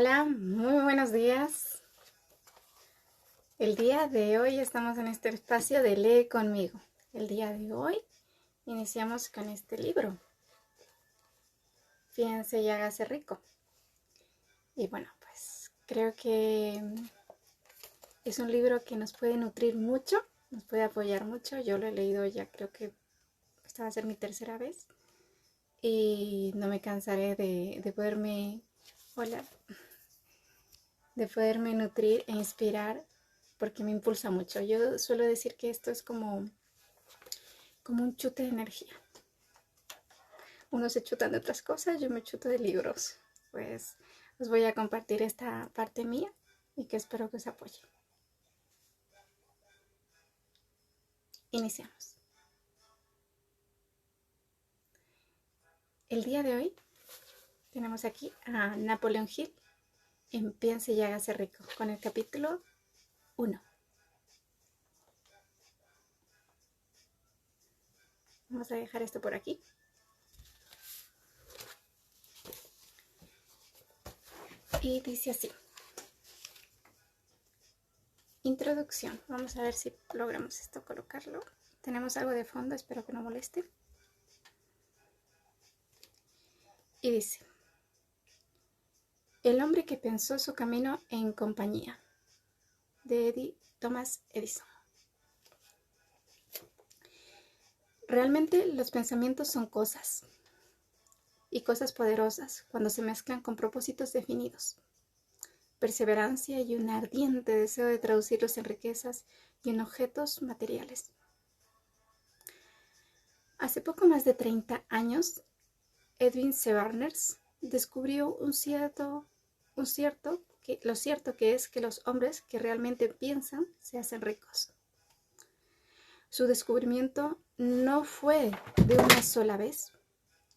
Hola, muy buenos días. El día de hoy estamos en este espacio de Lee conmigo. El día de hoy iniciamos con este libro, Fíjense y hágase rico. Y bueno, pues creo que es un libro que nos puede nutrir mucho, nos puede apoyar mucho. Yo lo he leído ya, creo que esta va a ser mi tercera vez. Y no me cansaré de poderme, hola, de poderme nutrir e inspirar porque me impulsa mucho. Yo suelo decir que esto es como un chute de energía. Unos se chutan de otras cosas, yo me chuto de libros. Pues os voy a compartir esta parte mía y que espero que os apoye. Iniciamos. El día de hoy tenemos aquí a Napoleon Hill en Piense y hágase rico con el capítulo 1. Vamos a dejar esto por aquí. Y dice así. Introducción. Vamos a ver si logramos esto colocarlo. Tenemos algo de fondo, espero que no moleste. Y dice: El hombre que pensó su camino en compañía, de Thomas Edison. Realmente los pensamientos son cosas, y cosas poderosas cuando se mezclan con propósitos definidos, perseverancia y un ardiente deseo de traducirlos en riquezas y en objetos materiales. Hace poco más de 30 años, Edwin C. Barnes descubrió lo cierto que es que los hombres que realmente piensan se hacen ricos. Su descubrimiento no fue de una sola vez,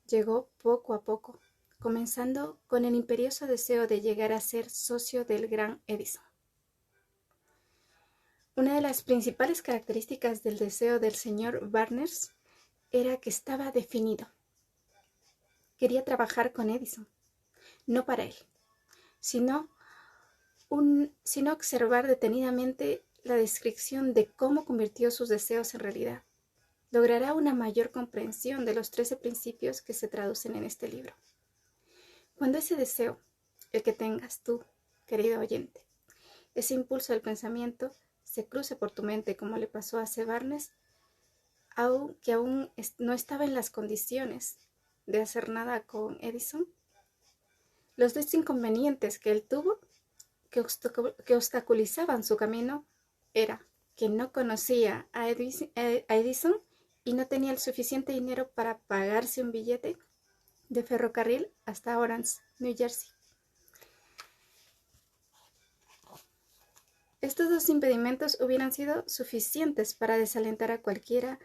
llegó poco a poco, comenzando con el imperioso deseo de llegar a ser socio del gran Edison. Una de las principales características del deseo del señor Barnes era que estaba definido. Quería trabajar con Edison, no para él, sino observar detenidamente la descripción de cómo convirtió sus deseos en realidad. Logrará una mayor comprensión de los 13 principios que se traducen en este libro. Cuando ese deseo, el que tengas tú, querido oyente, ese impulso del pensamiento se cruce por tu mente como le pasó a C. Barnes, que aún no estaba en las condiciones de hacer nada con Edison, los dos inconvenientes que él tuvo que obstaculizaban su camino era que no conocía a Edison y no tenía el suficiente dinero para pagarse un billete de ferrocarril hasta Orange, New Jersey. Estos dos impedimentos hubieran sido suficientes para desalentar a cualquiera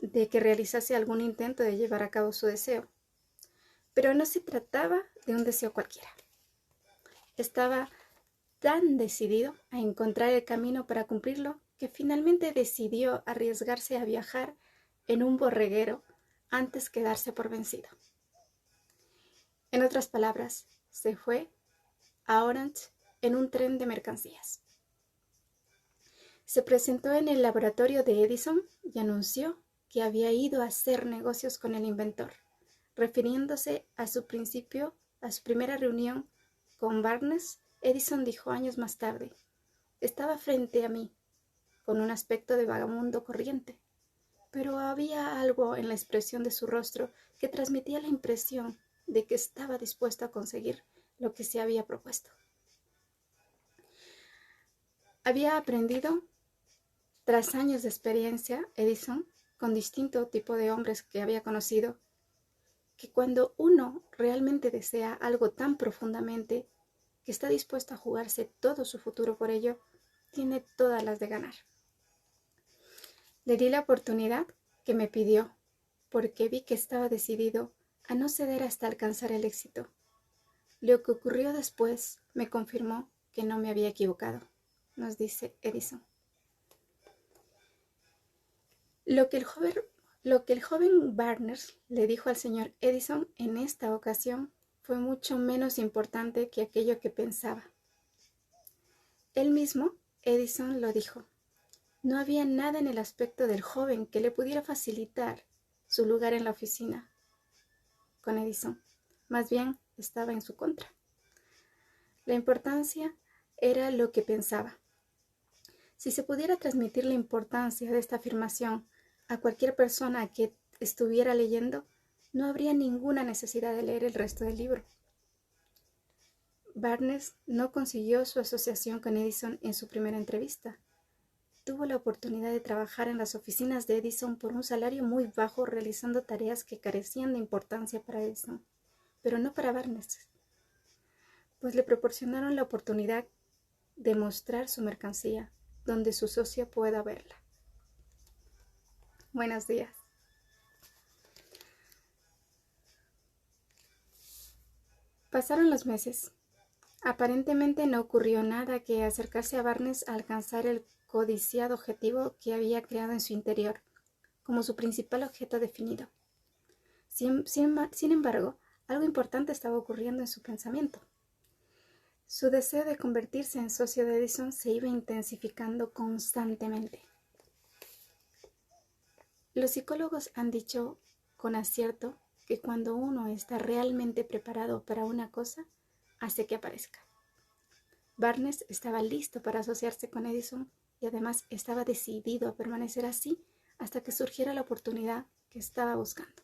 de que realizase algún intento de llevar a cabo su deseo. Pero no se trataba de un deseo cualquiera. Estaba tan decidido a encontrar el camino para cumplirlo que finalmente decidió arriesgarse a viajar en un borreguero antes que darse por vencido. En otras palabras, se fue a Orange en un tren de mercancías. Se presentó en el laboratorio de Edison y anunció que había ido a hacer negocios con el inventor, refiriéndose a su primera reunión con Barnes. Edison dijo años más tarde: estaba frente a mí, con un aspecto de vagabundo corriente, pero había algo en la expresión de su rostro que transmitía la impresión de que estaba dispuesto a conseguir lo que se había propuesto. Había aprendido, tras años de experiencia, Edison, con distinto tipo de hombres que había conocido, que cuando uno realmente desea algo tan profundamente que está dispuesto a jugarse todo su futuro por ello, tiene todas las de ganar. Le di la oportunidad que me pidió, porque vi que estaba decidido a no ceder hasta alcanzar el éxito. Lo que ocurrió después me confirmó que no me había equivocado, nos dice Edison. Lo que el joven Barnes le dijo al señor Edison en esta ocasión fue mucho menos importante que aquello que pensaba. Él mismo, Edison, lo dijo. No había nada en el aspecto del joven que le pudiera facilitar su lugar en la oficina con Edison. Más bien estaba en su contra. La importancia era lo que pensaba. Si se pudiera transmitir la importancia de esta afirmación a cualquier persona que estuviera leyendo, no habría ninguna necesidad de leer el resto del libro. Barnes no consiguió su asociación con Edison en su primera entrevista. Tuvo la oportunidad de trabajar en las oficinas de Edison por un salario muy bajo realizando tareas que carecían de importancia para Edison, pero no para Barnes, pues le proporcionaron la oportunidad de mostrar su mercancía, donde su socio pueda verla. Buenos días. Pasaron los meses. Aparentemente no ocurrió nada que acercarse a Barnes a alcanzar el codiciado objetivo que había creado en su interior, como su principal objeto definido. Sin embargo, algo importante estaba ocurriendo en su pensamiento. Su deseo de convertirse en socio de Edison se iba intensificando constantemente. Los psicólogos han dicho con acierto que cuando uno está realmente preparado para una cosa, hace que aparezca. Barnes estaba listo para asociarse con Edison y además estaba decidido a permanecer así hasta que surgiera la oportunidad que estaba buscando.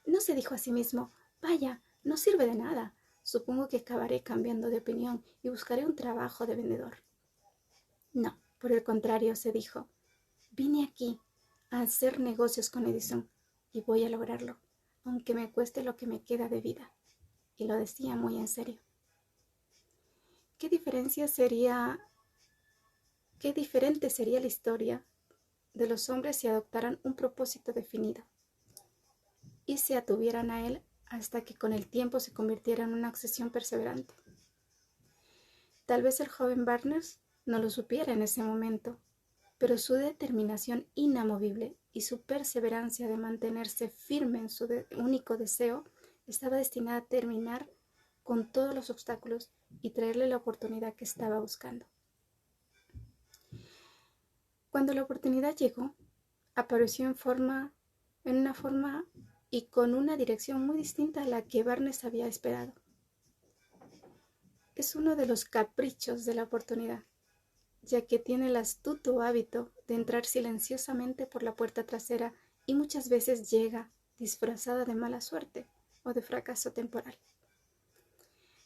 No se dijo a sí mismo, vaya, no sirve de nada, supongo que acabaré cambiando de opinión y buscaré un trabajo de vendedor. No, por el contrario, se dijo, vine aquí a hacer negocios con Edison y voy a lograrlo, aunque me cueste lo que me queda de vida. Y lo decía muy en serio. ¿Qué diferente sería la historia de los hombres si adoptaran un propósito definido y se atuvieran a él hasta que con el tiempo se convirtiera en una obsesión perseverante? Tal vez el joven Barnes no lo supiera en ese momento, pero su determinación inamovible y su perseverancia de mantenerse firme en su único deseo estaba destinada a terminar con todos los obstáculos y traerle la oportunidad que estaba buscando. Cuando la oportunidad llegó, apareció en una forma y con una dirección muy distinta a la que Barnes había esperado. Es uno de los caprichos de la oportunidad, ya que tiene el astuto hábito de entrar silenciosamente por la puerta trasera y muchas veces llega disfrazada de mala suerte o de fracaso temporal.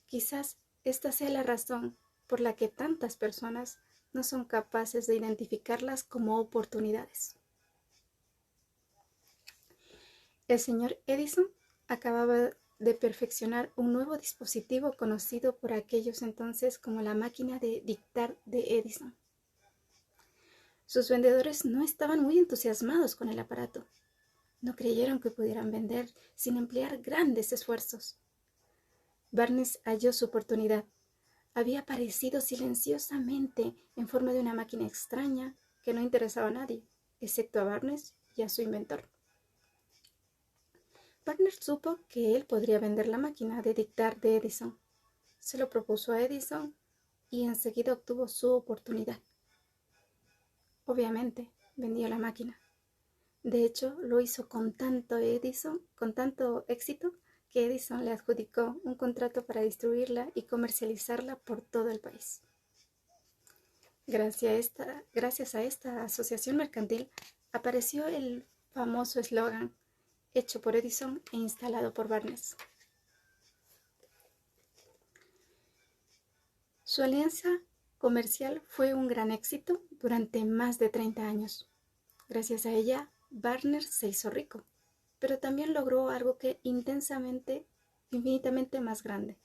Quizás esta sea la razón por la que tantas personas no son capaces de identificarlas como oportunidades. El señor Edison acababa de perfeccionar un nuevo dispositivo conocido por aquellos entonces como la máquina de dictar de Edison. Sus vendedores no estaban muy entusiasmados con el aparato. No creyeron que pudieran vender sin emplear grandes esfuerzos. Barnes halló su oportunidad. Había aparecido silenciosamente en forma de una máquina extraña que no interesaba a nadie, excepto a Barnes y a su inventor. Barnes supo que él podría vender la máquina de dictar de Edison. Se lo propuso a Edison y enseguida obtuvo su oportunidad. Obviamente, vendió la máquina. De hecho, lo hizo con tanto éxito, que Edison le adjudicó un contrato para distribuirla y comercializarla por todo el país. Gracias a esta asociación mercantil apareció el famoso eslogan hecho por Edison e instalado por Barnes. Su alianza comercial fue un gran éxito durante más de 30 años. Gracias a ella, Barnes se hizo rico, pero también logró algo que infinitamente más grande.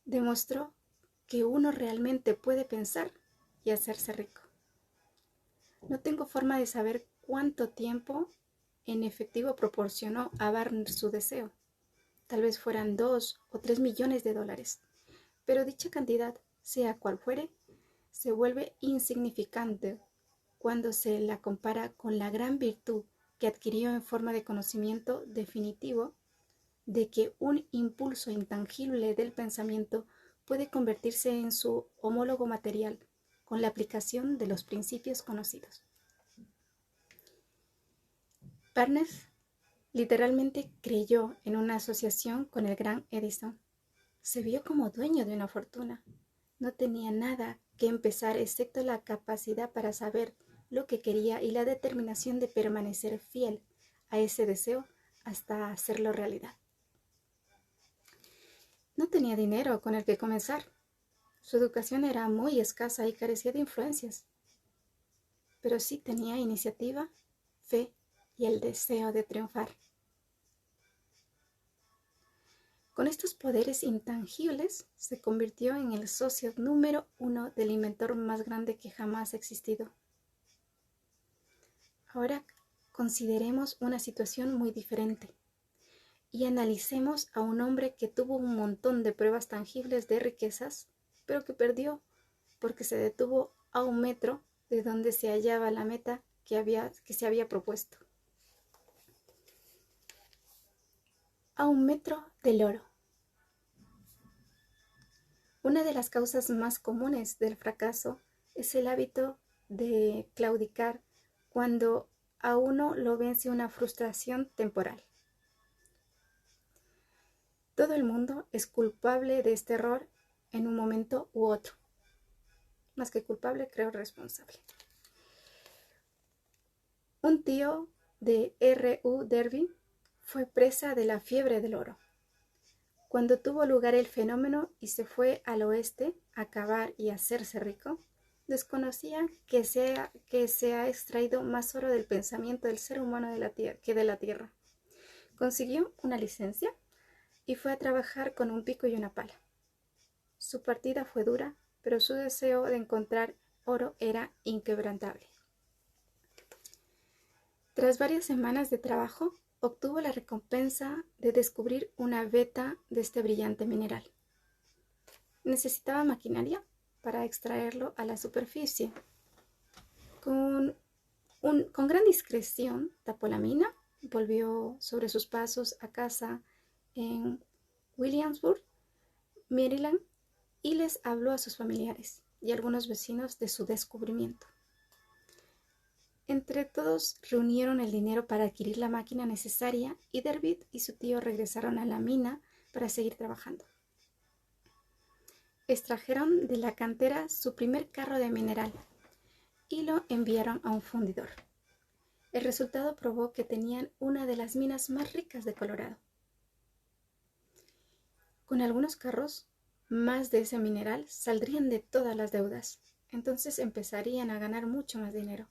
Demostró que uno realmente puede pensar y hacerse rico. No tengo forma de saber cuánto tiempo en efectivo proporcionó a Barnes su deseo. Tal vez fueran 2 o 3 millones de dólares, pero dicha cantidad, sea cual fuere, se vuelve insignificante cuando se la compara con la gran virtud que adquirió en forma de conocimiento definitivo de que un impulso intangible del pensamiento puede convertirse en su homólogo material con la aplicación de los principios conocidos. Barnes literalmente creyó en una asociación con el gran Edison. Se vio como dueño de una fortuna. No tenía nada que empezar excepto la capacidad para saber lo que quería y la determinación de permanecer fiel a ese deseo hasta hacerlo realidad. No tenía dinero con el que comenzar. Su educación era muy escasa y carecía de influencias. Pero sí tenía iniciativa, fe y el deseo de triunfar. Con estos poderes intangibles, se convirtió en el socio número 1 del inventor más grande que jamás ha existido. Ahora consideremos una situación muy diferente y analicemos a un hombre que tuvo un montón de pruebas tangibles de riquezas, pero que perdió porque se detuvo a 1 metro de donde se hallaba la meta que se había propuesto. A 1 metro del oro. Una de las causas más comunes del fracaso es el hábito de claudicar cuando a uno lo vence una frustración temporal. Todo el mundo es culpable de este error en un momento u otro. Más que culpable, creo responsable. Un tío de R.U. Derby fue presa de la fiebre del oro. Cuando tuvo lugar el fenómeno y se fue al oeste a cavar y hacerse rico, desconocía que se ha extraído más oro del pensamiento del ser humano que de la tierra. Consiguió una licencia y fue a trabajar con un pico y una pala. Su partida fue dura, pero su deseo de encontrar oro era inquebrantable. Tras varias semanas de trabajo, obtuvo la recompensa de descubrir una veta de este brillante mineral. Necesitaba maquinaria para extraerlo a la superficie. Con gran discreción tapó la mina, volvió sobre sus pasos a casa en Williamsburg, Maryland, y les habló a sus familiares y algunos vecinos de su descubrimiento. Entre todos reunieron el dinero para adquirir la máquina necesaria y Derby y su tío regresaron a la mina para seguir trabajando. Extrajeron de la cantera su primer carro de mineral y lo enviaron a un fundidor. El resultado probó que tenían una de las minas más ricas de Colorado. Con algunos carros, más de ese mineral saldrían de todas las deudas, entonces empezarían a ganar mucho más dinero.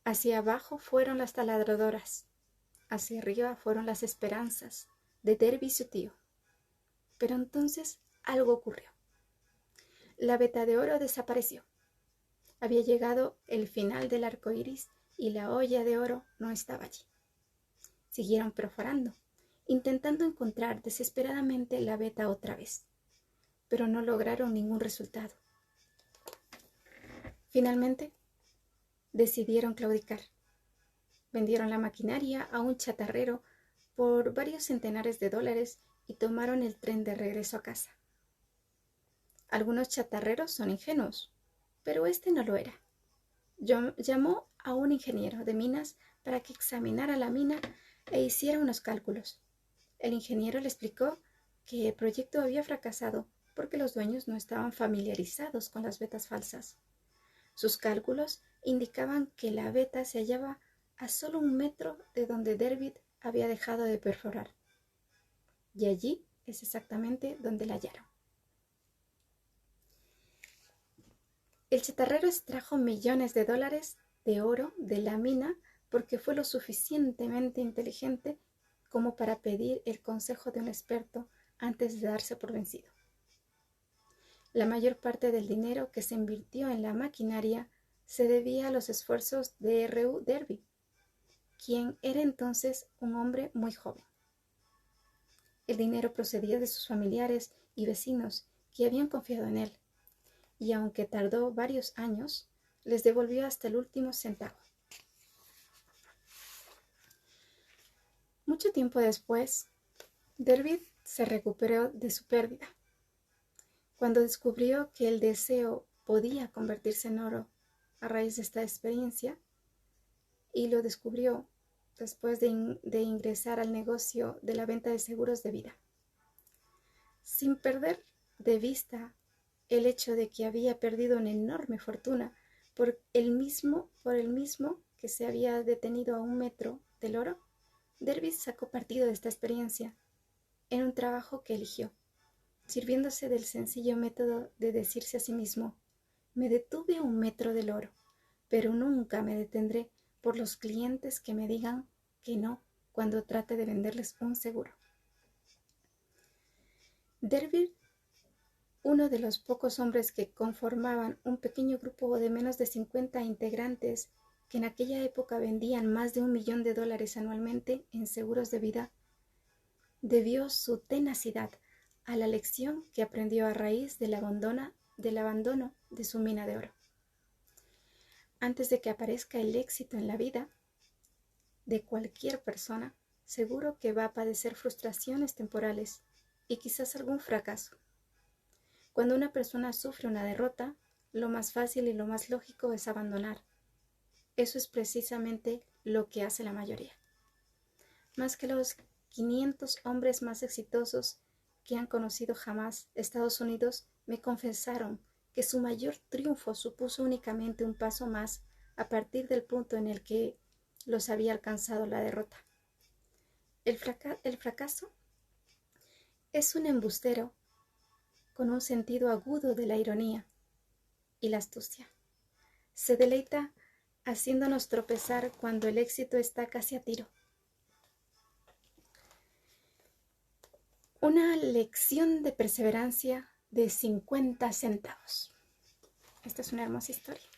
Hacia abajo fueron las taladradoras, hacia arriba fueron las esperanzas de Derby y su tío. Pero entonces algo ocurrió. La veta de oro desapareció. Había llegado el final del arco iris y la olla de oro no estaba allí. Siguieron perforando, intentando encontrar desesperadamente la veta otra vez, pero no lograron ningún resultado. Finalmente, decidieron claudicar. Vendieron la maquinaria a un chatarrero por varios centenares de dólares y tomaron el tren de regreso a casa. Algunos chatarreros son ingenuos, pero este no lo era. Llamó a un ingeniero de minas para que examinara la mina e hiciera unos cálculos. El ingeniero le explicó que el proyecto había fracasado porque los dueños no estaban familiarizados con las vetas falsas. Sus cálculos indicaban que la veta se hallaba a solo 1 metro de donde Derby había dejado de perforar. Y allí es exactamente donde la hallaron. El chatarrero extrajo millones de dólares de oro de la mina porque fue lo suficientemente inteligente como para pedir el consejo de un experto antes de darse por vencido. La mayor parte del dinero que se invirtió en la maquinaria se debía a los esfuerzos de R.U. Derby, quien era entonces un hombre muy joven. El dinero procedía de sus familiares y vecinos que habían confiado en él, y aunque tardó varios años, les devolvió hasta el último centavo. Mucho tiempo después, David se recuperó de su pérdida. Cuando descubrió que el deseo podía convertirse en oro a raíz de esta experiencia, y lo descubrió después de ingresar al negocio de la venta de seguros de vida. Sin perder de vista el hecho de que había perdido una enorme fortuna por el mismo que se había detenido a 1 metro del oro, Dervis sacó partido de esta experiencia en un trabajo que eligió, sirviéndose del sencillo método de decirse a sí mismo: me detuve a 1 metro del oro, pero nunca me detendré por los clientes que me digan que no cuando trate de venderles un seguro. Dervis, uno de los pocos hombres que conformaban un pequeño grupo de menos de 50 integrantes que en aquella época vendían más de $1 millón anualmente en seguros de vida, debió su tenacidad a la lección que aprendió a raíz del abandono de su mina de oro. Antes de que aparezca el éxito en la vida de cualquier persona, seguro que va a padecer frustraciones temporales y quizás algún fracaso. Cuando una persona sufre una derrota, lo más fácil y lo más lógico es abandonar. Eso es precisamente lo que hace la mayoría. Más que los 500 hombres más exitosos que han conocido jamás Estados Unidos me confesaron que su mayor triunfo supuso únicamente un paso más a partir del punto en el que los había alcanzado la derrota. El fracaso es un embustero con un sentido agudo de la ironía y la astucia. Se deleita haciéndonos tropezar cuando el éxito está casi a tiro. Una lección de perseverancia de 50 centavos. Esta es una hermosa historia.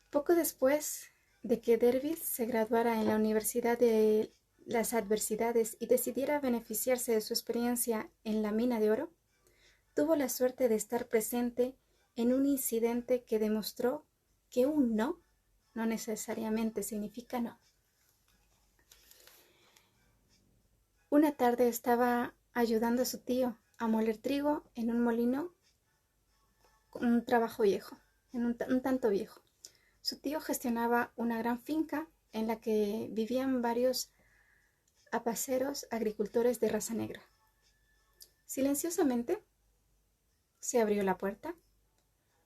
Poco después de que Dervis se graduara en la Universidad de las Adversidades y decidiera beneficiarse de su experiencia en la mina de oro, tuvo la suerte de estar presente en un incidente que demostró que un no necesariamente significa no. Una tarde estaba ayudando a su tío a moler trigo en un molino con un trabajo viejo, un tanto viejo. Su tío gestionaba una gran finca en la que vivían varios apaceros agricultores de raza negra. Silenciosamente se abrió la puerta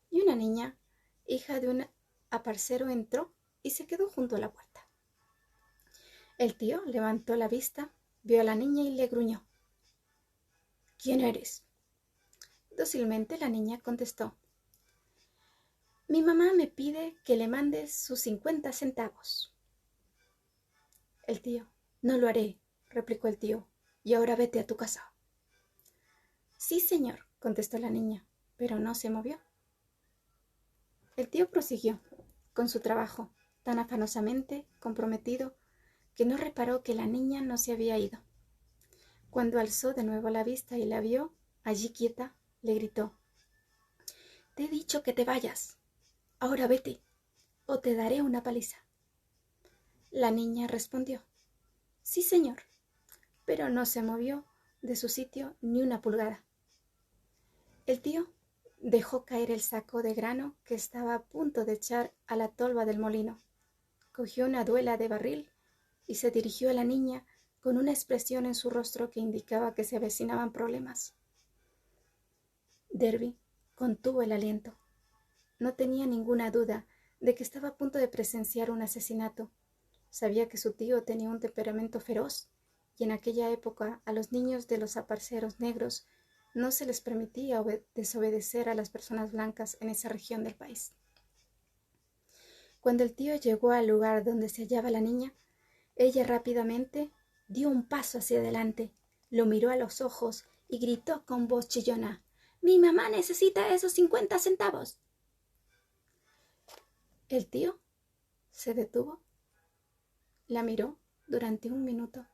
y una niña, hija de un aparcero, entró y se quedó junto a la puerta. El tío levantó la vista, vio a la niña y le gruñó: ¿Quién eres? Dócilmente la niña contestó: Mi mamá me pide que le mandes sus 50 centavos. El tío: No lo haré, replicó el tío, y ahora vete a tu casa. Sí, señor, contestó la niña, pero no se movió. El tío prosiguió con su trabajo, tan afanosamente comprometido que no reparó que la niña no se había ido. Cuando alzó de nuevo la vista y la vio allí quieta, le gritó: Te he dicho que te vayas. Ahora vete, o te daré una paliza. La niña respondió: Sí, señor, pero no se movió de su sitio ni una pulgada. El tío dejó caer el saco de grano que estaba a punto de echar a la tolva del molino, cogió una duela de barril y se dirigió a la niña con una expresión en su rostro que indicaba que se avecinaban problemas. Derby contuvo el aliento. No tenía ninguna duda de que estaba a punto de presenciar un asesinato. Sabía que su tío tenía un temperamento feroz y en aquella época a los niños de los aparceros negros no se les permitía desobedecer a las personas blancas en esa región del país. Cuando el tío llegó al lugar donde se hallaba la niña, ella rápidamente dio un paso hacia adelante, lo miró a los ojos y gritó con voz chillona: «¡Mi mamá necesita esos 50 centavos!». El tío se detuvo, la miró durante 1 minuto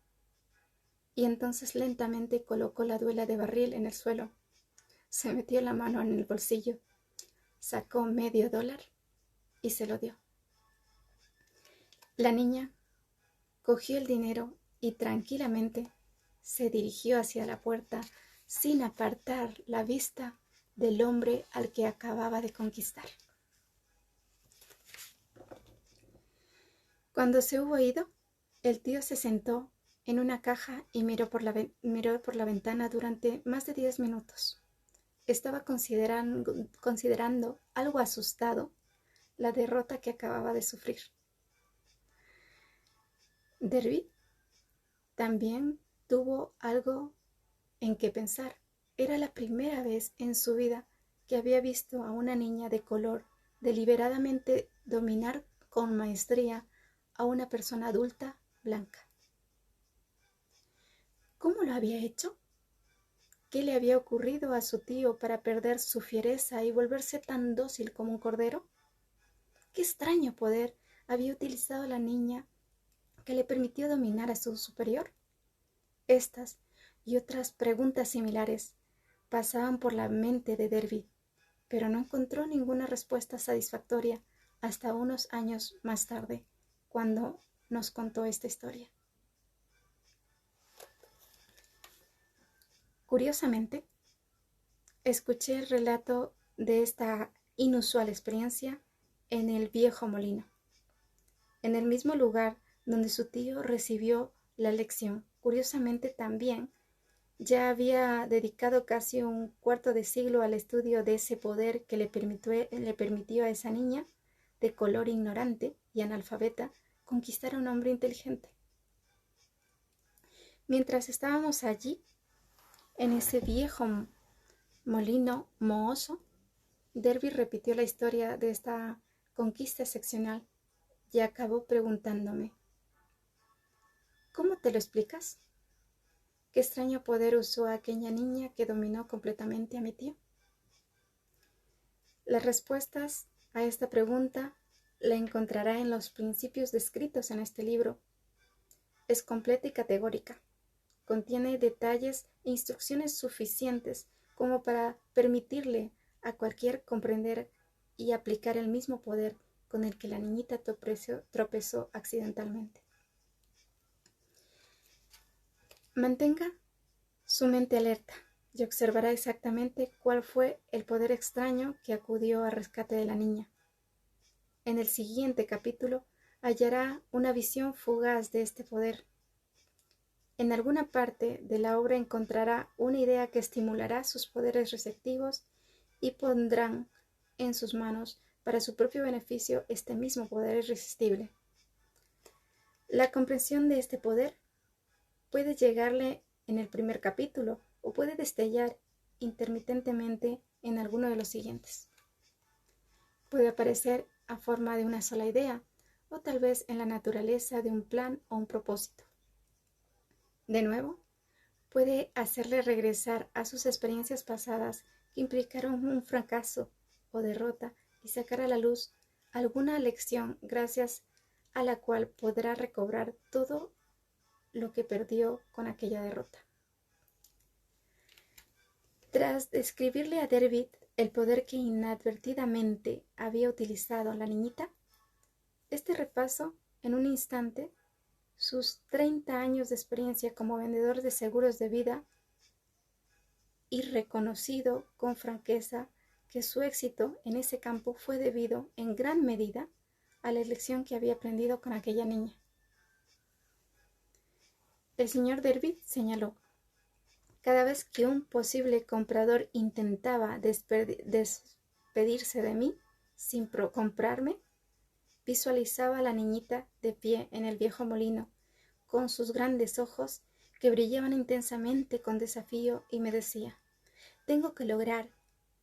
y entonces lentamente colocó la duela de barril en el suelo. Se metió la mano en el bolsillo, sacó $0.50 y se lo dio. La niña Cogió el dinero y tranquilamente se dirigió hacia la puerta sin apartar la vista del hombre al que acababa de conquistar. Cuando se hubo ido, el tío se sentó en una caja y miró por la ventana durante más de 10 minutos. Estaba considerando algo asustado la derrota que acababa de sufrir. Derby también tuvo algo en qué pensar. Era la primera vez en su vida que había visto a una niña de color deliberadamente dominar con maestría a una persona adulta blanca. ¿Cómo lo había hecho? ¿Qué le había ocurrido a su tío para perder su fiereza y volverse tan dócil como un cordero? ¿Qué extraño poder había utilizado la niña que le permitió dominar a su superior? Estas y otras preguntas similares pasaban por la mente de Derby, pero no encontró ninguna respuesta satisfactoria hasta unos años más tarde, cuando nos contó esta historia. Curiosamente, escuché el relato de esta inusual experiencia en el viejo molino, en el mismo lugar donde su tío recibió la lección. Curiosamente también ya había dedicado casi un cuarto de siglo al estudio de ese poder que le permitió a esa niña, de color ignorante y analfabeta, conquistar a un hombre inteligente. Mientras estábamos allí, en ese viejo molino mohoso, Derby repitió la historia de esta conquista excepcional y acabó preguntándome: ¿cómo te lo explicas? ¿Qué extraño poder usó aquella niña que dominó completamente a mi tío? Las respuestas a esta pregunta la encontrará en los principios descritos en este libro. Es completa y categórica. Contiene detalles e instrucciones suficientes como para permitirle a cualquier comprender y aplicar el mismo poder con el que la niñita tropezó accidentalmente. Mantenga su mente alerta y observará exactamente cuál fue el poder extraño que acudió al rescate de la niña. En el siguiente capítulo hallará una visión fugaz de este poder. En alguna parte de la obra encontrará una idea que estimulará sus poderes receptivos y pondrán en sus manos para su propio beneficio este mismo poder irresistible. La comprensión de este poder puede llegarle en el primer capítulo o puede destellar intermitentemente en alguno de los siguientes. Puede aparecer a forma de una sola idea o tal vez en la naturaleza de un plan o un propósito. De nuevo, puede hacerle regresar a sus experiencias pasadas que implicaron un fracaso o derrota y sacar a la luz alguna lección gracias a la cual podrá recobrar todo lo que perdió con aquella derrota. Tras describirle a Derby el poder que inadvertidamente había utilizado la niñita, este repaso en un instante sus 30 años de experiencia como vendedor de seguros de vida y reconocido con franqueza que su éxito en ese campo fue debido en gran medida a la lección que había aprendido con aquella niña. El señor Derby señaló: cada vez que un posible comprador intentaba despedirse de mí sin comprarme, visualizaba a la niñita de pie en el viejo molino, con sus grandes ojos que brillaban intensamente con desafío, y me decía: tengo que lograr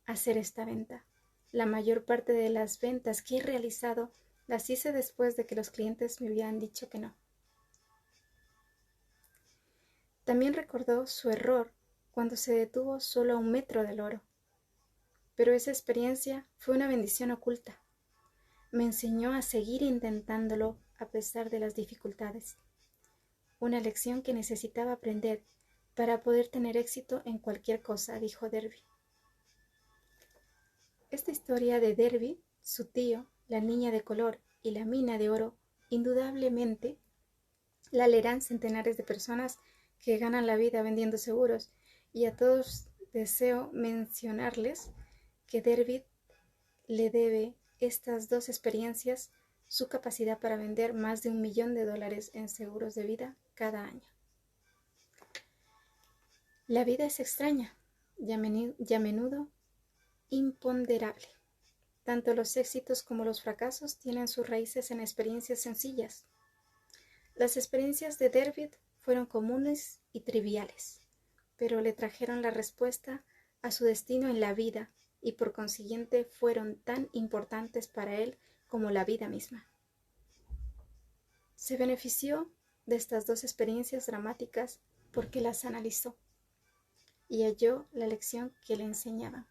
hacer esta venta. La mayor parte de las ventas que he realizado las hice después de que los clientes me habían dicho que no. También recordó su error cuando se detuvo solo a 1 metro del oro. Pero esa experiencia fue una bendición oculta. Me enseñó a seguir intentándolo a pesar de las dificultades. Una lección que necesitaba aprender para poder tener éxito en cualquier cosa, dijo Derby. Esta historia de Derby, su tío, la niña de color y la mina de oro, indudablemente La leerán centenares de personas que ganan la vida vendiendo seguros, y a todos deseo mencionarles que David le debe estas dos experiencias su capacidad para vender más de $1 millón en seguros de vida cada año. La vida es extraña y a menudo imponderable. Tanto los éxitos como los fracasos tienen sus raíces en experiencias sencillas. Las experiencias de David fueron comunes y triviales, pero le trajeron la respuesta a su destino en la vida y por consiguiente fueron tan importantes para él como la vida misma. Se benefició de estas dos experiencias dramáticas porque las analizó y halló la lección que le enseñaban.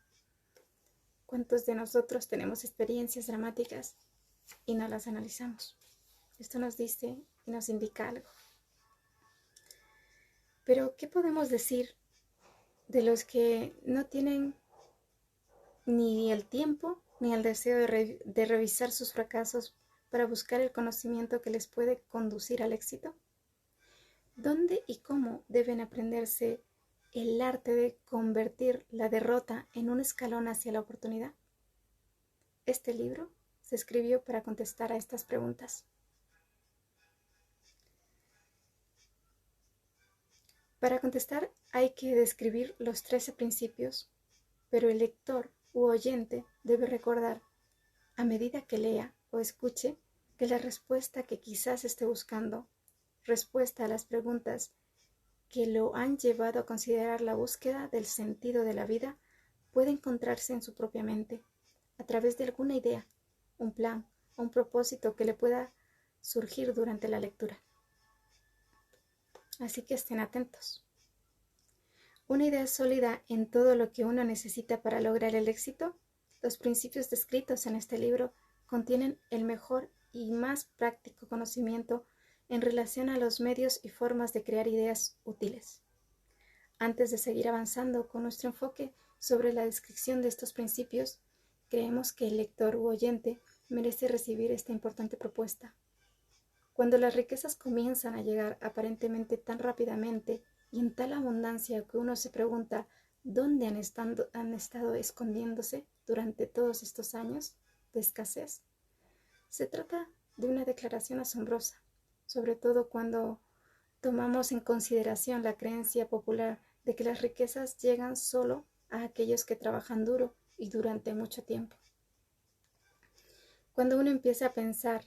¿Cuántos de nosotros tenemos experiencias dramáticas y no las analizamos? Esto nos dice y nos indica algo. Pero, ¿qué podemos decir de los que no tienen ni el tiempo ni el deseo de revisar sus fracasos para buscar el conocimiento que les puede conducir al éxito? ¿Dónde y cómo deben aprenderse el arte de convertir la derrota en un escalón hacia la oportunidad? Este libro se escribió para contestar a estas preguntas. Para contestar hay que describir los 13 principios, pero el lector u oyente debe recordar, a medida que lea o escuche, que la respuesta que quizás esté buscando, respuesta a las preguntas que lo han llevado a considerar la búsqueda del sentido de la vida, puede encontrarse en su propia mente, a través de alguna idea, un plan o un propósito que le pueda surgir durante la lectura. Así que estén atentos. Una idea sólida en todo lo que uno necesita para lograr el éxito. Los principios descritos en este libro contienen el mejor y más práctico conocimiento en relación a los medios y formas de crear ideas útiles. Antes de seguir avanzando con nuestro enfoque sobre la descripción de estos principios, creemos que el lector u oyente merece recibir esta importante propuesta. Cuando las riquezas comienzan a llegar aparentemente tan rápidamente y en tal abundancia que uno se pregunta dónde han estado escondiéndose durante todos estos años de escasez, se trata de una declaración asombrosa, sobre todo cuando tomamos en consideración la creencia popular de que las riquezas llegan solo a aquellos que trabajan duro y durante mucho tiempo. Cuando uno empieza a pensar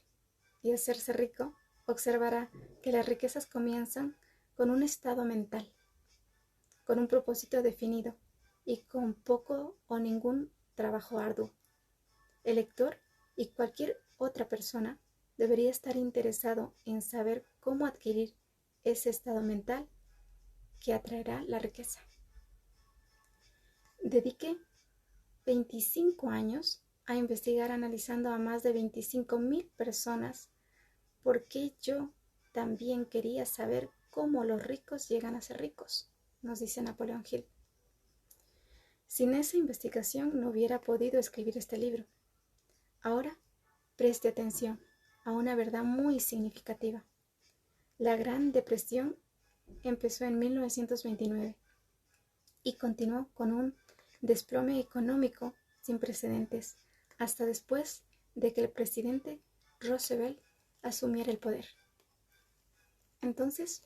y a hacerse rico, observará que las riquezas comienzan con un estado mental, con un propósito definido y con poco o ningún trabajo arduo. El lector y cualquier otra persona debería estar interesado en saber cómo adquirir ese estado mental que atraerá la riqueza. Dediqué 25 años a investigar analizando a más de 25,000 personas porque yo también quería saber cómo los ricos llegan a ser ricos, nos dice Napoleón Hill. Sin esa investigación no hubiera podido escribir este libro. Ahora, preste atención a una verdad muy significativa. La Gran Depresión empezó en 1929 y continuó con un desplome económico sin precedentes hasta después de que el presidente Roosevelt asumiera el poder. Entonces,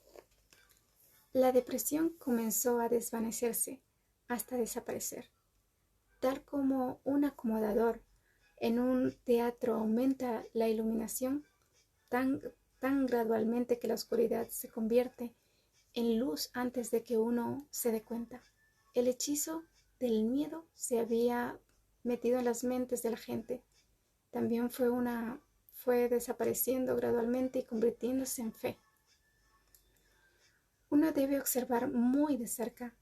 la depresión comenzó a desvanecerse hasta desaparecer. Tal como un acomodador en un teatro aumenta la iluminación tan gradualmente que la oscuridad se convierte en luz antes de que uno se dé cuenta. El hechizo del miedo se había metido en las mentes de la gente. También fue desapareciendo gradualmente y convirtiéndose en fe. Uno debe observar muy de cerca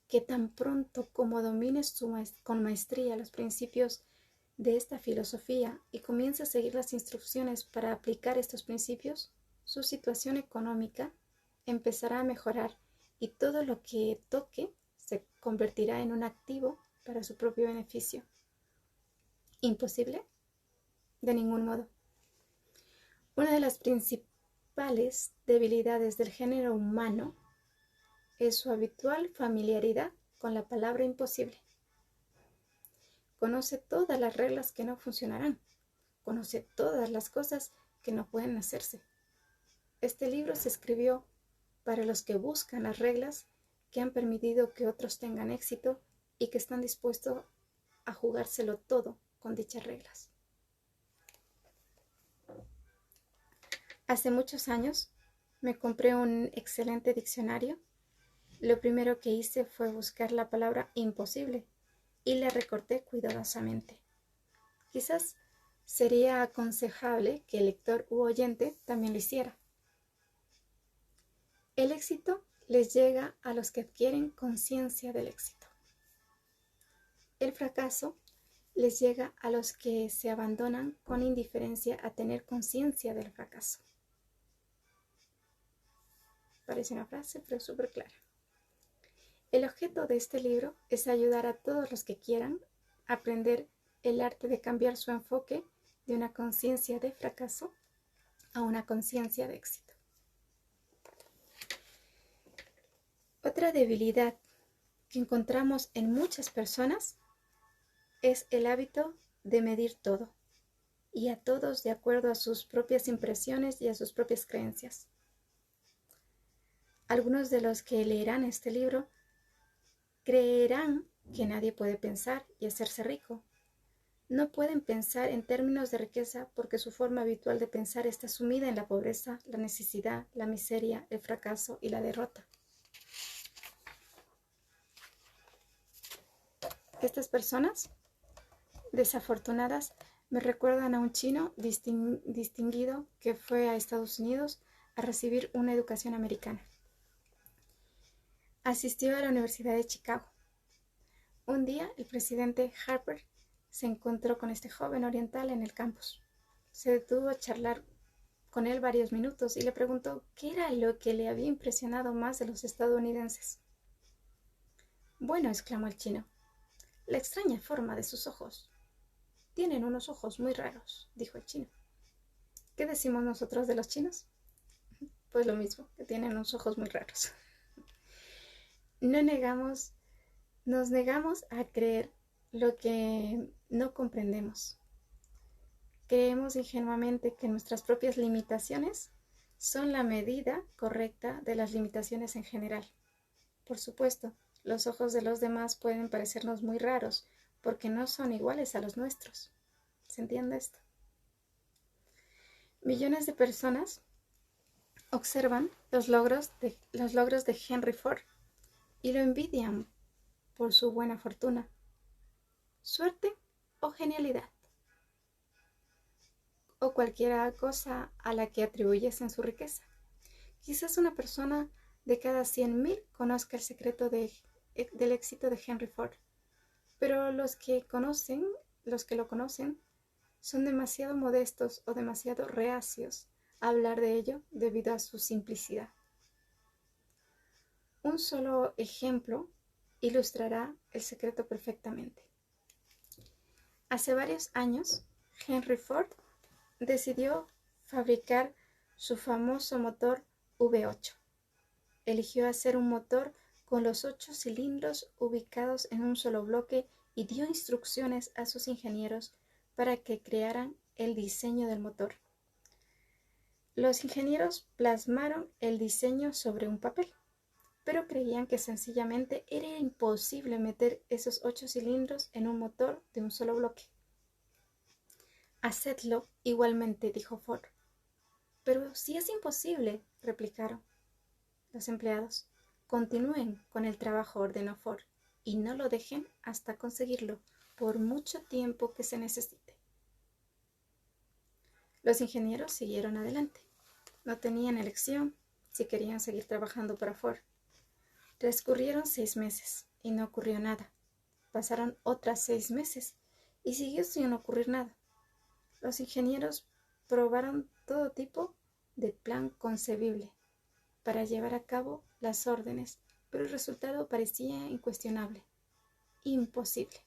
que tan pronto como domines con maestría los principios de esta filosofía y comience a seguir las instrucciones para aplicar estos principios, su situación económica empezará a mejorar y todo lo que toque se convertirá en un activo para su propio beneficio. ¿Imposible? De ningún modo. Una de las principales debilidades del género humano es su habitual familiaridad con la palabra imposible. Conoce todas las reglas que no funcionarán. Conoce todas las cosas que no pueden hacerse. Este libro se escribió para los que buscan las reglas que han permitido que otros tengan éxito y que están dispuestos a jugárselo todo con dichas reglas. Hace muchos años me compré un excelente diccionario. Lo primero que hice fue buscar la palabra imposible y la recorté cuidadosamente. Quizás sería aconsejable que el lector u oyente también lo hiciera. El éxito les llega a los que adquieren conciencia del éxito. El fracaso les llega a los que se abandonan con indiferencia a tener conciencia del fracaso. Parece una frase, pero es súper clara. El objeto de este libro es ayudar a todos los que quieran aprender el arte de cambiar su enfoque de una conciencia de fracaso a una conciencia de éxito. Otra debilidad que encontramos en muchas personas es el hábito de medir todo y a todos de acuerdo a sus propias impresiones y a sus propias creencias. Algunos de los que leerán este libro creerán que nadie puede pensar y hacerse rico. No pueden pensar en términos de riqueza porque su forma habitual de pensar está sumida en la pobreza, la necesidad, la miseria, el fracaso y la derrota. Estas personas desafortunadas me recuerdan a un chino distinguido que fue a Estados Unidos a recibir una educación americana. Asistió a la Universidad de Chicago. Un día el presidente Harper se encontró con este joven oriental en el campus. Se detuvo a charlar con él varios minutos y le preguntó qué era lo que le había impresionado más de los estadounidenses. Bueno, exclamó el chino, la extraña forma de sus ojos. Tienen unos ojos muy raros, dijo el chino. ¿Qué decimos nosotros de los chinos? Pues lo mismo, que tienen unos ojos muy raros. Nos negamos a creer lo que no comprendemos. Creemos ingenuamente que nuestras propias limitaciones son la medida correcta de las limitaciones en general. Por supuesto, los ojos de los demás pueden parecernos muy raros porque no son iguales a los nuestros. ¿Se entiende esto? Millones de personas observan los logros de Henry Ford y lo envidian por su buena fortuna, suerte o genialidad, o cualquier cosa a la que atribuyesen su riqueza. Quizás una persona de cada 100,000 conozca el secreto del éxito de Henry Ford, pero los que lo conocen, son demasiado modestos o demasiado reacios a hablar de ello debido a su simplicidad. Un solo ejemplo ilustrará el secreto perfectamente. Hace varios años, Henry Ford decidió fabricar su famoso motor V8. Eligió hacer un motor con los 8 cilindros ubicados en un solo bloque y dio instrucciones a sus ingenieros para que crearan el diseño del motor. Los ingenieros plasmaron el diseño sobre un papel, pero creían que sencillamente era imposible meter esos 8 cilindros en un motor de un solo bloque. Hacedlo igualmente, dijo Ford. Pero si es imposible, replicaron los empleados. Continúen con el trabajo, ordenó Ford, y no lo dejen hasta conseguirlo, por mucho tiempo que se necesite. Los ingenieros siguieron adelante. No tenían elección si querían seguir trabajando para Ford. Transcurrieron 6 meses y no ocurrió nada. Pasaron otras 6 meses y siguió sin ocurrir nada. Los ingenieros probaron todo tipo de plan concebible para llevar a cabo las órdenes, pero el resultado parecía incuestionable, imposible.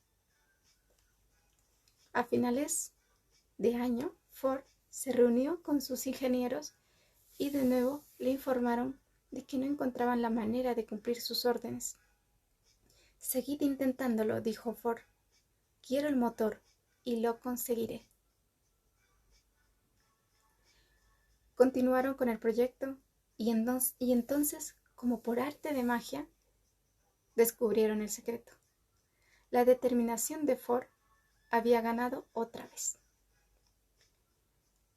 A finales de año, Ford se reunió con sus ingenieros y de nuevo le informaron de que no encontraban la manera de cumplir sus órdenes. «Seguid intentándolo», dijo Ford. «Quiero el motor y lo conseguiré». Continuaron con el proyecto y entonces, como por arte de magia, descubrieron el secreto. La determinación de Ford había ganado otra vez.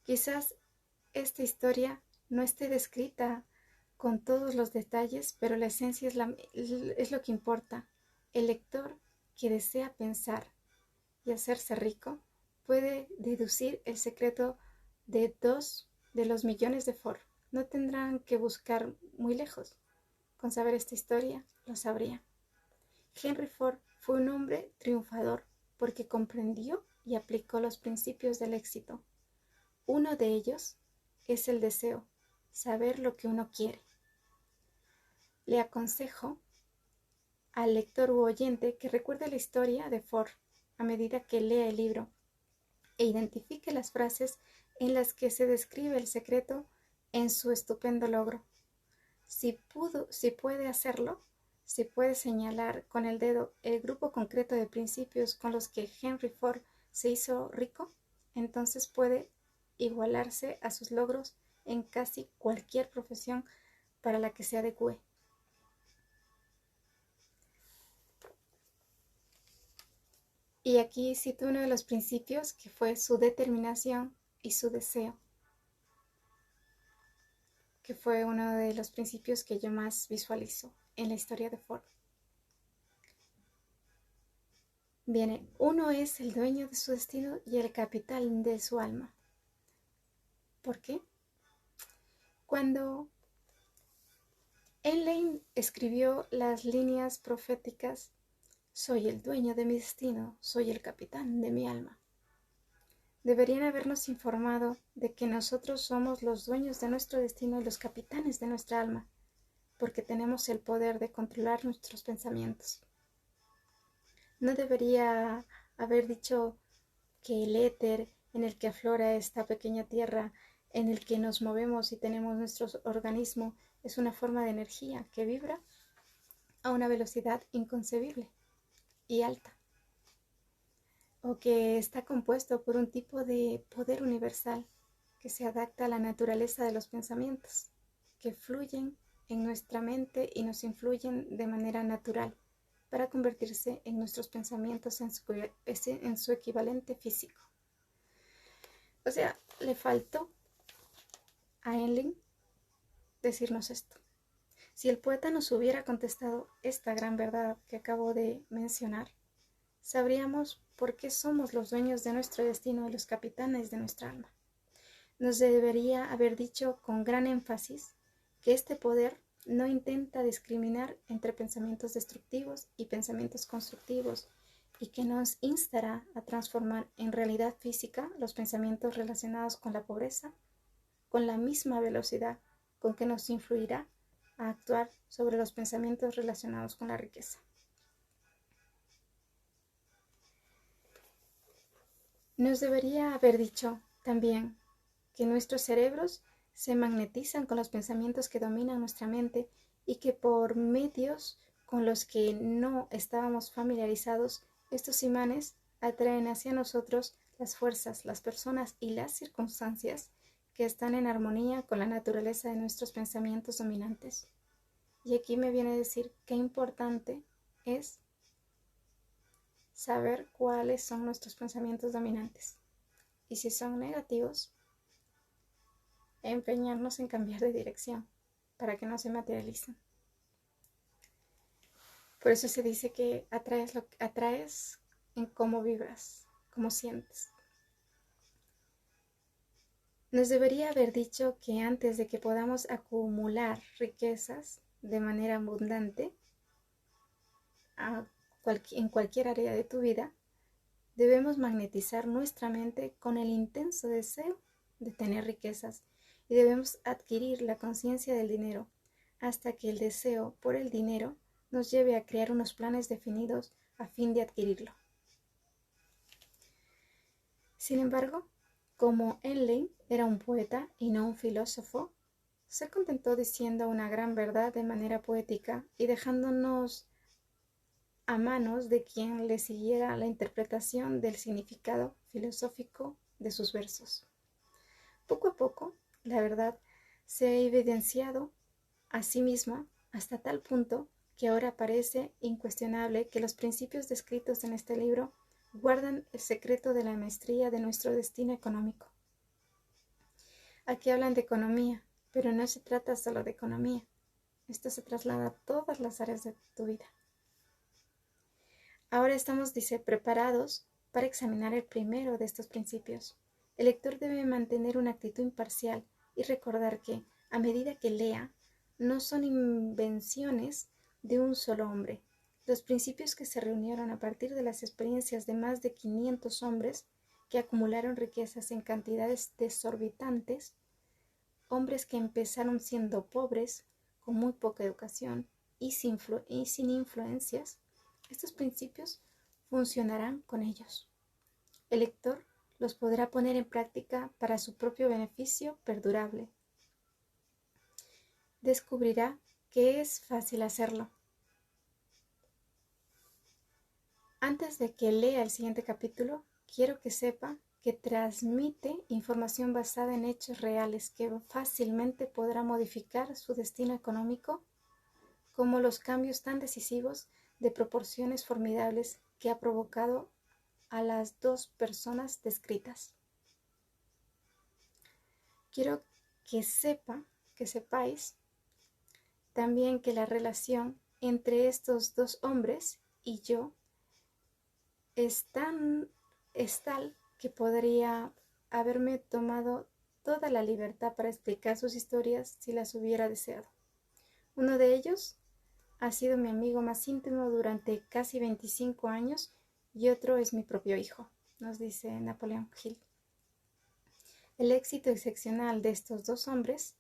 Quizás esta historia no esté descrita con todos los detalles, pero la esencia es lo que importa. El lector que desea pensar y hacerse rico puede deducir el secreto de 2 de los millones de Ford. No tendrán que buscar muy lejos. Con saber esta historia, lo sabrían. Henry Ford fue un hombre triunfador porque comprendió y aplicó los principios del éxito. Uno de ellos es el deseo, saber lo que uno quiere. Le aconsejo al lector u oyente que recuerde la historia de Ford a medida que lea el libro e identifique las frases en las que se describe el secreto en su estupendo logro. Si puede hacerlo, si puede señalar con el dedo el grupo concreto de principios con los que Henry Ford se hizo rico, entonces puede igualarse a sus logros en casi cualquier profesión para la que se adecue. Y aquí cito uno de los principios que fue su determinación y su deseo, que fue uno de los principios que yo más visualizo en la historia de Ford. Viene, uno es el dueño de su destino y el capitán de su alma. ¿Por qué? Cuando Henley escribió las líneas proféticas, «Soy el dueño de mi destino, soy el capitán de mi alma», deberían habernos informado de que nosotros somos los dueños de nuestro destino y los capitanes de nuestra alma, porque tenemos el poder de controlar nuestros pensamientos. No debería haber dicho que el éter en el que aflora esta pequeña tierra en el que nos movemos y tenemos nuestro organismo es una forma de energía que vibra a una velocidad inconcebible y alta, o que está compuesto por un tipo de poder universal que se adapta a la naturaleza de los pensamientos, que fluyen en nuestra mente y nos influyen de manera natural para convertirse en nuestros pensamientos en su equivalente físico. O sea, le faltó a Henley decirnos esto. Si el poeta nos hubiera contestado esta gran verdad que acabo de mencionar, sabríamos por qué somos los dueños de nuestro destino y los capitanes de nuestra alma. Nos debería haber dicho con gran énfasis que este poder no intenta discriminar entre pensamientos destructivos y pensamientos constructivos y que nos instará a transformar en realidad física los pensamientos relacionados con la pobreza con la misma velocidad con que nos influirá a actuar sobre los pensamientos relacionados con la riqueza. Nos debería haber dicho también que nuestros cerebros se magnetizan con los pensamientos que dominan nuestra mente y que por medios con los que no estábamos familiarizados, estos imanes atraen hacia nosotros las fuerzas, las personas y las circunstancias que están en armonía con la naturaleza de nuestros pensamientos dominantes. Y aquí me viene a decir qué importante es saber cuáles son nuestros pensamientos dominantes. Y si son negativos, empeñarnos en cambiar de dirección para que no se materialicen. Por eso se dice que atraes en cómo vibras, cómo sientes. Nos debería haber dicho que antes de que podamos acumular riquezas de manera abundante en cualquier área de tu vida, debemos magnetizar nuestra mente con el intenso deseo de tener riquezas y debemos adquirir la conciencia del dinero hasta que el deseo por el dinero nos lleve a crear unos planes definidos a fin de adquirirlo. Sin embargo, como Henley era un poeta y no un filósofo, se contentó diciendo una gran verdad de manera poética y dejándonos a manos de quien le siguiera la interpretación del significado filosófico de sus versos. Poco a poco, la verdad se ha evidenciado a sí misma hasta tal punto que ahora parece incuestionable que los principios descritos en este libro guardan el secreto de la maestría de nuestro destino económico. Aquí hablan de economía, pero no se trata solo de economía. Esto se traslada a todas las áreas de tu vida. Ahora estamos, dice, preparados para examinar el primero de estos principios. El lector debe mantener una actitud imparcial y recordar que, a medida que lea, no son invenciones de un solo hombre. Los principios que se reunieron a partir de las experiencias de más de 500 hombres que acumularon riquezas en cantidades desorbitantes, hombres que empezaron siendo pobres, con muy poca educación y sin influencias, estos principios funcionarán con ellos. El lector los podrá poner en práctica para su propio beneficio perdurable. Descubrirá que es fácil hacerlo. Antes de que lea el siguiente capítulo, quiero que sepa que transmite información basada en hechos reales que fácilmente podrá modificar su destino económico, como los cambios tan decisivos de proporciones formidables que ha provocado a las dos personas descritas. Quiero que sepáis también que la relación entre estos dos hombres y yo es tal que podría haberme tomado toda la libertad para explicar sus historias si las hubiera deseado. Uno de ellos ha sido mi amigo más íntimo durante casi 25 años y otro es mi propio hijo, nos dice Napoleón Hill. El éxito excepcional de estos dos hombres,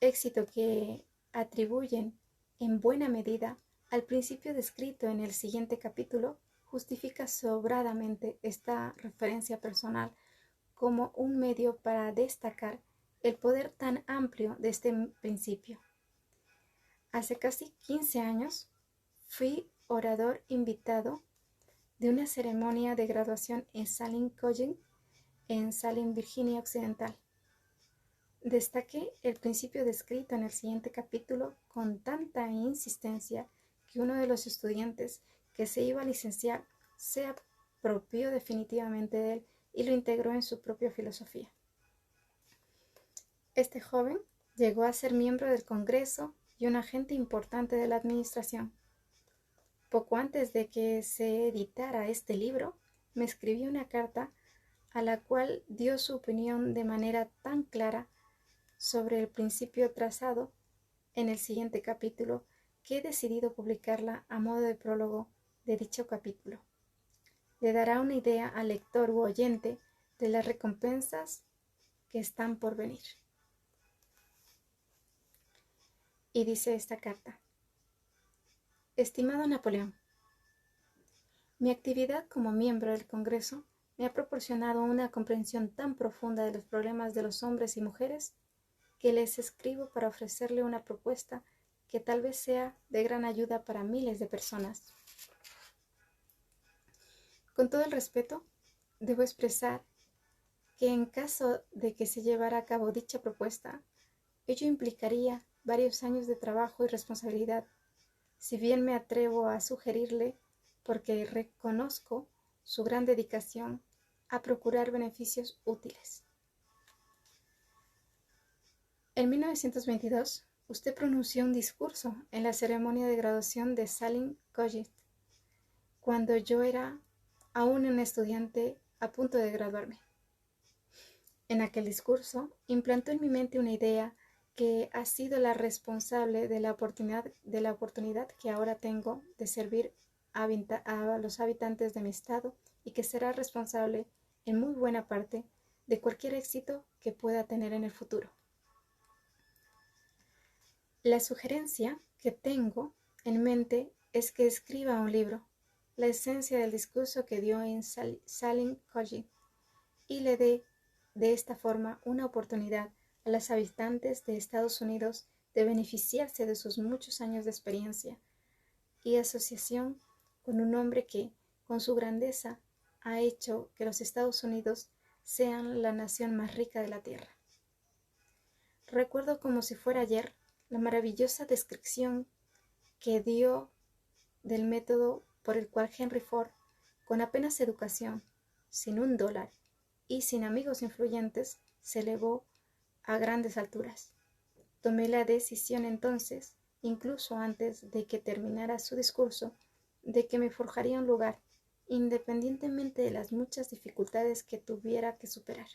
éxito que atribuyen en buena medida al principio descrito en el siguiente capítulo, justifica sobradamente esta referencia personal como un medio para destacar el poder tan amplio de este principio. Hace casi 15 años fui orador invitado de una ceremonia de graduación en Saline College, en Saline, Virginia Occidental. Destaqué el principio descrito en el siguiente capítulo con tanta insistencia que uno de los estudiantes que se iba a licenciar se apropió definitivamente de él y lo integró en su propia filosofía. Este joven llegó a ser miembro del Congreso y un agente importante de la administración. Poco antes de que se editara este libro, me escribió una carta a la cual dio su opinión de manera tan clara sobre el principio trazado en el siguiente capítulo que he decidido publicarla a modo de prólogo de dicho capítulo. Le dará una idea al lector u oyente de las recompensas que están por venir. Y dice esta carta: Estimado Napoleón, mi actividad como miembro del Congreso me ha proporcionado una comprensión tan profunda de los problemas de los hombres y mujeres que les escribo para ofrecerle una propuesta que tal vez sea de gran ayuda para miles de personas. Con todo el respeto, debo expresar que en caso de que se llevara a cabo dicha propuesta, ello implicaría varios años de trabajo y responsabilidad, si bien me atrevo a sugerirle porque reconozco su gran dedicación a procurar beneficios útiles. En 1922, usted pronunció un discurso en la ceremonia de graduación de Saline College, cuando yo era aún un estudiante a punto de graduarme. En aquel discurso implantó en mi mente una idea que ha sido la responsable de la oportunidad que ahora tengo de servir a los habitantes de mi estado y que será responsable en muy buena parte de cualquier éxito que pueda tener en el futuro. La sugerencia que tengo en mente es que escriba un libro, la esencia del discurso que dio en Saline College, y le dé de esta forma una oportunidad a a los habitantes de Estados Unidos de beneficiarse de sus muchos años de experiencia y asociación con un hombre que, con su grandeza, ha hecho que los Estados Unidos sean la nación más rica de la tierra. Recuerdo como si fuera ayer la maravillosa descripción que dio del método por el cual Henry Ford, con apenas educación, sin $1 y sin amigos influyentes, se elevó a grandes alturas. Tomé la decisión entonces, incluso antes de que terminara su discurso, de que me forjaría un lugar, independientemente de las muchas dificultades que tuviera que superar.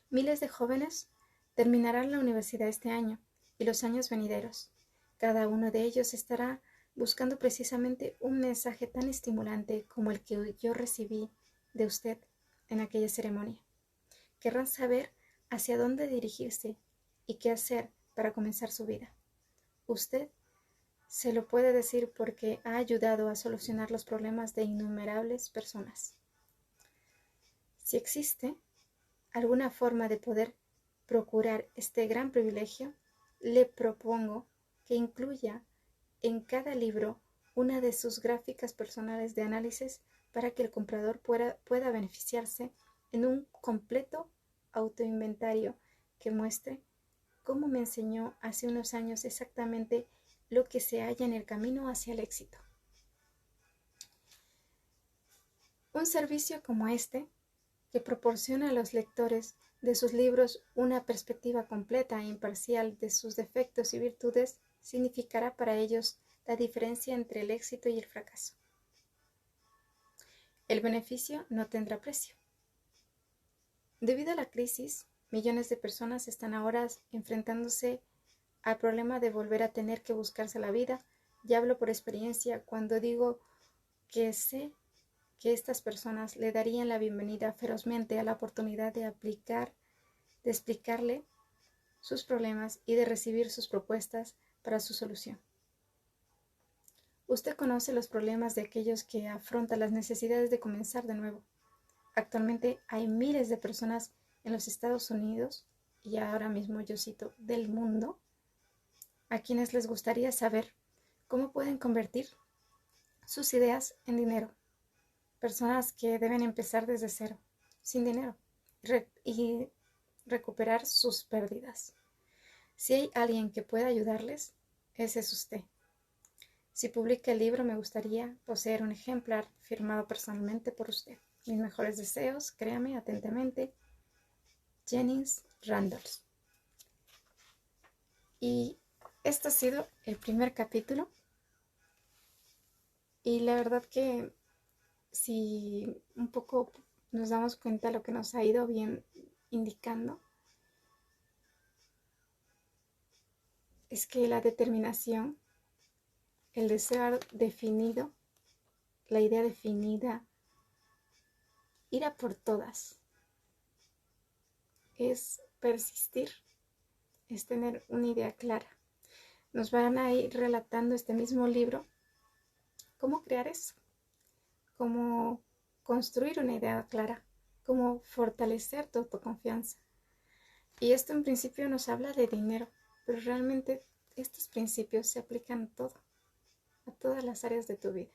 Miles de jóvenes terminarán la universidad este año y los años venideros. Cada uno de ellos estará buscando precisamente un mensaje tan estimulante como el que yo recibí de usted en aquella ceremonia. Querrán saber hacia dónde dirigirse y qué hacer para comenzar su vida. Usted se lo puede decir porque ha ayudado a solucionar los problemas de innumerables personas. Si existe alguna forma de poder procurar este gran privilegio, le propongo que incluya en cada libro una de sus gráficas personales de análisis para que el comprador pueda beneficiarse en un completo autoinventario que muestre cómo me enseñó hace unos años exactamente lo que se halla en el camino hacia el éxito. Un servicio como este, que proporciona a los lectores de sus libros una perspectiva completa e imparcial de sus defectos y virtudes, significará para ellos la diferencia entre el éxito y el fracaso. El beneficio no tendrá precio. Debido a la crisis, millones de personas están ahora enfrentándose al problema de volver a tener que buscarse la vida, y hablo por experiencia cuando digo que sé que estas personas le darían la bienvenida ferozmente a la oportunidad de explicarle sus problemas y de recibir sus propuestas para su solución. Usted conoce los problemas de aquellos que afrontan las necesidades de comenzar de nuevo. Actualmente hay miles de personas en los Estados Unidos, y ahora mismo yo cito del mundo, a quienes les gustaría saber cómo pueden convertir sus ideas en dinero. Personas que deben empezar desde cero, sin dinero, y recuperar sus pérdidas. Si hay alguien que pueda ayudarles, ese es usted. Si publica el libro, me gustaría poseer un ejemplar firmado personalmente por usted. Mis mejores deseos, créame atentamente, Jennings Randolph. Y este ha sido el primer capítulo. Y la verdad que si un poco nos damos cuenta de lo que nos ha ido bien indicando, es que la determinación, el deseo definido, la idea definida, ir a por todas, es persistir, es tener una idea clara. Nos van a ir relatando este mismo libro cómo crear eso, cómo construir una idea clara, cómo fortalecer tu autoconfianza. Y esto en principio nos habla de dinero, pero realmente estos principios se aplican a todo, a todas las áreas de tu vida.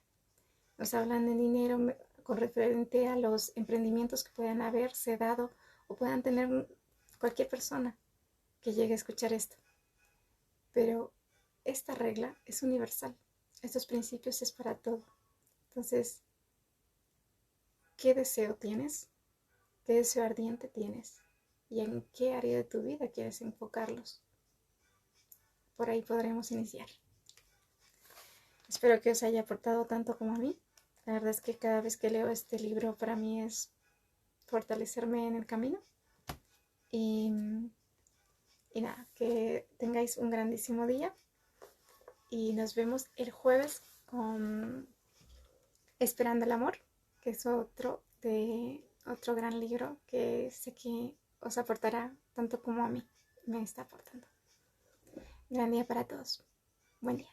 Nos hablan de dinero con referente a los emprendimientos que puedan haberse dado o puedan tener cualquier persona que llegue a escuchar esto. Pero esta regla es universal. Estos principios es para todo. Entonces, ¿qué deseo tienes? ¿Qué deseo ardiente tienes? ¿Y en qué área de tu vida quieres enfocarlos? Por ahí podremos iniciar. Espero que os haya aportado tanto como a mí. La verdad es que cada vez que leo este libro para mí es fortalecerme en el camino. Y nada, que tengáis un grandísimo día. Y nos vemos el jueves con Esperando el Amor, que es otro gran libro que sé que os aportará tanto como a mí me está aportando. Gran día para todos. Buen día.